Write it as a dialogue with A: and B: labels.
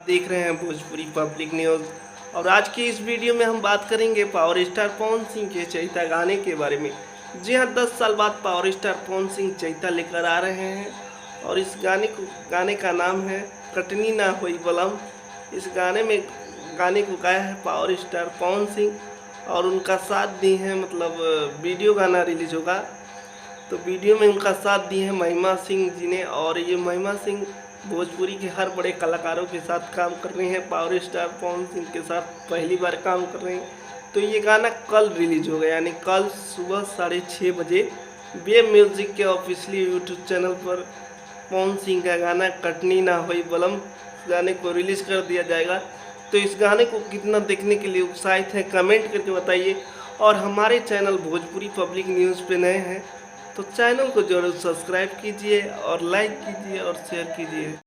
A: देख रहे हैं भोजपुरी पब्लिक न्यूज़। और आज की इस वीडियो में हम बात करेंगे पावर स्टार पवन सिंह के चैता गाने के बारे में। जी हाँ, 10 साल बाद पावर स्टार पवन सिंह चैता लेकर आ रहे हैं और इस गाने का नाम है कटनी ना होई बलम। इस गाने को गाया है पावर स्टार पवन सिंह और उनका साथ दी है, मतलब वीडियो गाना रिलीज होगा तो वीडियो में उनका साथ दिए हैं महिमा सिंह जी ने। और ये महिमा सिंह भोजपुरी के हर बड़े कलाकारों के साथ काम कर रहे हैं, पावर स्टार पवन सिंह के साथ पहली बार काम कर रहे हैं। तो ये गाना कल रिलीज होगा, यानी कल सुबह 6:30 बजे बे म्यूजिक के ऑफिशियली यूट्यूब चैनल पर पवन सिंह का गाना कटनी ना होई बलम गाने को रिलीज कर दिया जाएगा। तो इस गाने को कितना देखने के लिए उत्साहित है कमेंट करके बताइए। और हमारे चैनल भोजपुरी पब्लिक न्यूज़ पे नए हैं तो चैनल को जरूर सब्सक्राइब कीजिए और लाइक कीजिए और शेयर कीजिए।